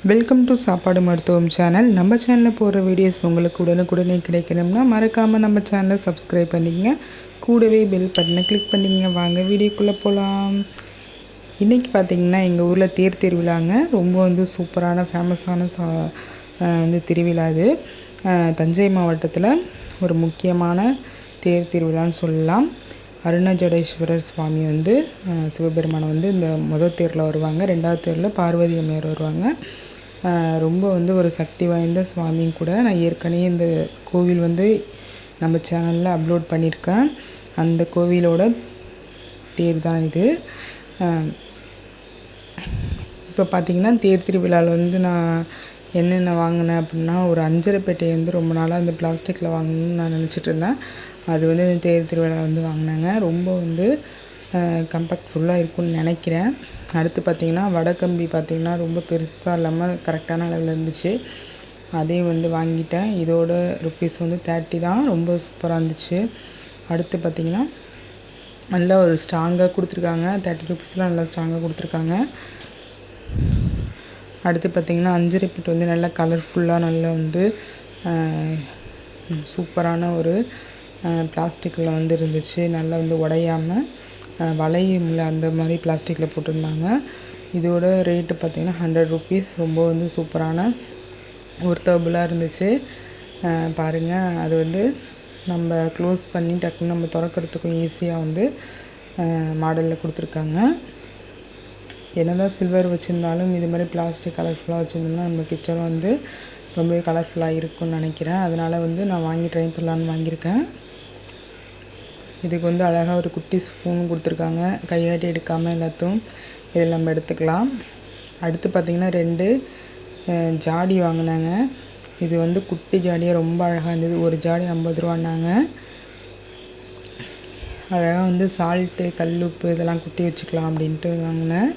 Welcome to சாப்பாடு மருத்துவம் channel. நம்ம சேனலில் போகிற வீடியோஸ் உங்களுக்கு உடனுக்குடனே கிடைக்கணும்னா மறக்காமல் நம்ம சேனலை சப்ஸ்கிரைப் பண்ணிக்கங்க. கூடவே பெல் பட்டனை கிளிக் பண்ணிங்க. வாங்க வீடியோக்குள்ளே போகலாம். இன்றைக்கி பார்த்திங்கன்னா எங்கள் ஊரில் தேர் திருவிழாங்க. ரொம்ப சூப்பரான ஃபேமஸான திருவிழா இது. தஞ்சை மாவட்டத்தில் ஒரு முக்கியமான தேர் திருவிழான்னு சொல்லலாம். அருணாச்சலேஸ்வரர் சுவாமி சிவபெருமானை இந்த முதல் தேரில் வருவாங்க. ரெண்டாவது தேரில் பார்வதி அம்மையார் வருவாங்க. ரொம்ப ஒரு சக்தி வாய்ந்த சுவாமியும் கூட. நான் ஏற்கனவே இந்த கோவில் நம்ம சேனலில் அப்லோட் பண்ணியிருக்கேன். அந்த கோவிலோட தேர் தான் இது. இப்போ பார்த்திங்கன்னா தேர் திருவிழாவில் நான் என்னென்ன வாங்கினேன் அப்படின்னா, ஒரு அஞ்சரைப்பேட்டை ரொம்ப நாளாக அந்த பிளாஸ்டிக்கில் வாங்கணும்னு நான் நினச்சிட்டு இருந்தேன். அது தேர் திருவிழா வாங்கினாங்க. ரொம்ப கம்பேக்ட்ஃபுல்லாக இருக்கும்னு நினைக்கிறேன். அடுத்து பார்த்திங்கன்னா வடக்கம்பி பார்த்திங்கன்னா ரொம்ப பெருசாக இல்லாமல் கரெக்டான அளவில் இருந்துச்சு. அதையும் வாங்கிட்டேன். இதோட ருப்பீஸ் 30 தான். ரொம்ப சூப்பராக இருந்துச்சு. அடுத்து பார்த்திங்கன்னா நல்லா ஒரு ஸ்ட்ராங்காக கொடுத்துருக்காங்க. 30 ருப்பீஸ்லாம் நல்லா ஸ்ட்ராங்காக கொடுத்துருக்காங்க. அடுத்து பார்த்திங்கன்னா அஞ்சரைப்பட்டு நல்லா கலர்ஃபுல்லாக நல்லா சூப்பரான ஒரு பிளாஸ்டிக்கில் இருந்துச்சு. நல்லா உடையாமல் வளையும்ல அந்த மாதிரி பிளாஸ்டிக்கில் போட்டிருந்தாங்க. இதோட ரேட்டு பார்த்திங்கன்னா 100 ருப்பீஸ். ரொம்ப சூப்பரான ஒர்த்தபுளாக இருந்துச்சு. பாருங்கள், அது நம்ம க்ளோஸ் பண்ணி டக்குன்னு நம்ம திறக்கிறதுக்கும் ஈஸியாக மாடலில் கொடுத்துருக்காங்க. என்னதான் சில்வர் வச்சுருந்தாலும் இது மாதிரி பிளாஸ்டிக் கலர்ஃபுல்லாக வச்சுருந்தோம்னா நம்ம கிச்சனும் ரொம்பவே கலர்ஃபுல்லாக இருக்கும்னு நினைக்கிறேன். அதனால் நான் வாங்கி ட்ரை பண்ணலான்னு வாங்கியிருக்கேன். இதுக்கு அழகாக ஒரு குட்டி ஸ்பூன் கொடுத்துருக்காங்க. கையாட்டி எடுக்காமல் எல்லாத்தையும் இதில் நம்ம எடுத்துக்கலாம். அடுத்து பார்த்திங்கன்னா 2 ஜாடி வாங்கினாங்க. இது குட்டி ஜாடியாக ரொம்ப அழகாக இருந்தது. ஒரு ஜாடி 50 ரூபான்னாங்க. அழகாக சால்ட்டு, கல்லுப்பு இதெல்லாம் குட்டி வச்சுக்கலாம் அப்படின்ட்டு வாங்கினேன்.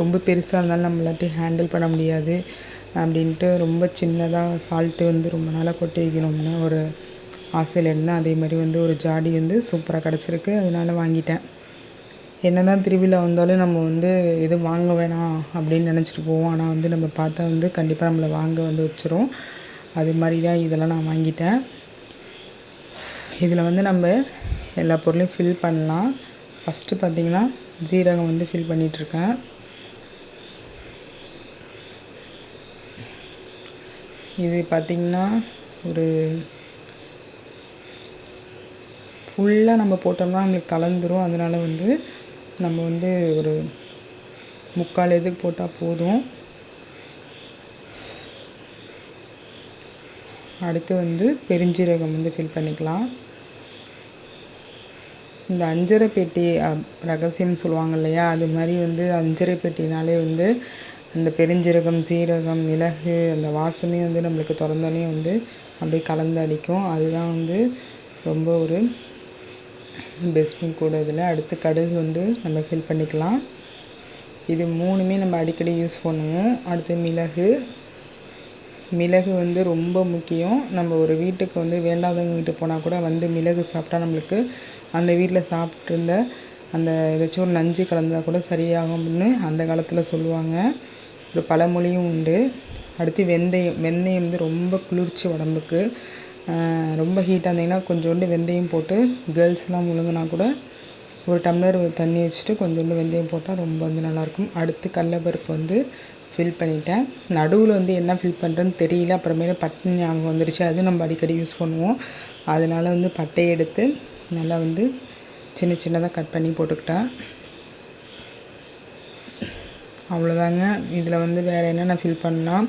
ரொம்ப பெருசாக இருந்தாலும் நம்மளாட்டி ஹேண்டில் பண்ண முடியாது அப்படின்ட்டு ரொம்ப சின்னதாக சால்ட்டு ரொம்ப நாளாக கொட்டி வைக்கணும்னு ஒரு ஆசையில் இருந்தேன். அதே மாதிரி ஒரு ஜாடி சூப்பராக கிடச்சிருக்கு. அதனால் வாங்கிட்டேன். என்ன தான் திருவிழா வந்தாலும் நம்ம எதுவும் வாங்க வேணாம் அப்படின்னு நினச்சிட்டு போவோம். ஆனால் நம்ம பார்த்தா கண்டிப்பாக நம்மளை வாங்க வச்சிரும். அது மாதிரி தான் இதெல்லாம் நான் வாங்கிட்டேன். இதில் நம்ம எல்லா பொருளையும் ஃபில் பண்ணலாம். ஃபஸ்ட்டு பார்த்திங்கன்னா ஜீரகம் ஃபில் பண்ணிகிட்ருக்கேன். இது பார்த்திங்கன்னா ஒரு ஃபுல்லாக நம்ம போட்டோம்னா நம்மளுக்கு கலந்துரும். அதனால் நம்ம ஒரு 3/4 இதுக்கு போட்டால் போதும். அடுத்து பெருஞ்சீரகம் ஃபில் பண்ணிக்கலாம். இந்த அஞ்சரை பெட்டி ரகசியம்னு சொல்லுவாங்க இல்லையா, அது மாதிரி அஞ்சரை பெட்டினாலே அந்த பெருஞ்சீரகம், சீரகம், மிளகு அந்த வாசமே நம்மளுக்கு திறந்தோடனே அப்படியே கலந்து அடிக்கும். அதுதான் ரொம்ப ஒரு பெஸ்ட்டும் கூட. இதில் அடுத்து கடுகு நம்ம ஃபில் பண்ணிக்கலாம். இது 3மே நம்ம அடிக்கடி யூஸ் பண்ணுவோம். அடுத்து மிளகு ரொம்ப முக்கியம். நம்ம ஒரு வீட்டுக்கு வேண்டாதவங்க வீட்டுக்கு போனால் கூட மிளகு சாப்பிட்டா நம்மளுக்கு அந்த வீட்டில் சாப்பிட்ருந்த அந்த ஏதாச்சும் ஒரு நஞ்சு கலந்தால் கூட சரியாகும் அப்படின்னு அந்த காலத்தில் சொல்லுவாங்க. ஒரு பழமொழியும் உண்டு. அடுத்து வெந்தயம் ரொம்ப குளிர்ச்சி உடம்புக்கு. ரொம்ப ஹீட்டாக இருந்தீங்கன்னா கொஞ்சோண்டு வெந்தயம் போட்டு கேர்ள்ஸ்லாம் முழுங்கினா கூட ஒரு டம்ளர் தண்ணி வச்சுட்டு கொஞ்சோண்டு வெந்தயம் போட்டால் ரொம்ப நல்லாயிருக்கும். அடுத்து கடலப்பருப்பு ஃபில் பண்ணிட்டேன். நடுவில் என்ன ஃபில் பண்ணுறேன்னு தெரியல. அப்புறமேல பட்டை ஞாபகம் வந்துருச்சு. அது நம்ம அடிக்கடி யூஸ் பண்ணுவோம். அதனால் பட்டையை எடுத்து நல்லா சின்ன சின்னதாக கட் பண்ணி போட்டுக்கிட்டேன். அவ்வளோதாங்க. இதில் வேறு என்னென்ன ஃபில் பண்ணலாம்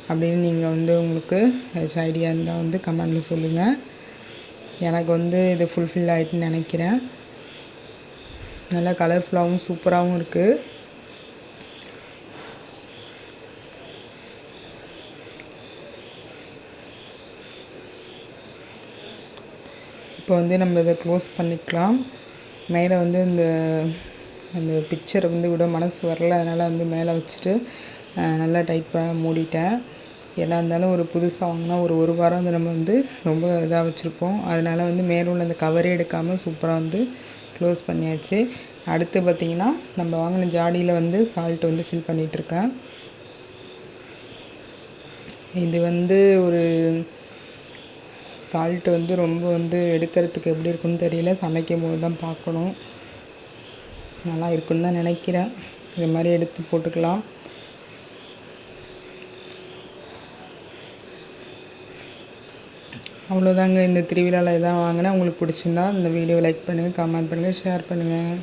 அப்படின்னு நீங்கள் உங்களுக்கு ஏதாச்சும் ஐடியா இருந்தால் கமெண்டில் சொல்லுங்கள். எனக்கு இது ஃபுல்ஃபில் ஆகிட்டுன்னு நினைக்கிறேன். நல்லா கலர்ஃபுல்லாகவும் சூப்பராகவும் இருக்குது. இப்போ நம்ம இதை க்ளோஸ் பண்ணிக்கலாம். மேலே இந்த அந்த பிக்சரை விட மனசு வரல. அதனால் மேலே வச்சுட்டு நல்லா டைட் பண்ண மூடிட்டேன். என்ன இருந்தாலும் ஒரு புதுசாக வாங்கினா ஒரு வாரம் நம்ம ரொம்ப இதாக வச்சுருப்போம். அதனால் மேலே உள்ள அந்த கவரே எடுக்காமல் சூப்பராக க்ளோஸ் பண்ணியாச்சு. அடுத்து பார்த்திங்கன்னா நம்ம வாங்கின ஜாடியில் சால்ட்டு ஃபில் பண்ணிகிட்ருக்கேன். இது வந்து ஒரு சால்ட் வந்து ரொம்ப வந்து எடுக்கிறதுக்கு எப்படி இருக்குன்னு தெரியல, சமைக்கும் போது தான் பார்க்கணும். நல்லா இருக்குன்னு தான் நினைக்கிறேன். இது மாதிரி எடுத்து போட்டுக்கலாம். அவ்வளோதாங்க, இந்த திருவிழாவில் இதான் வாங்கினேன். உங்களுக்கு பிடிச்சிருந்தா இந்த வீடியோவை லைக் பண்ணுங்கள், கமெண்ட் பண்ணுங்கள், ஷேர் பண்ணுங்கள்.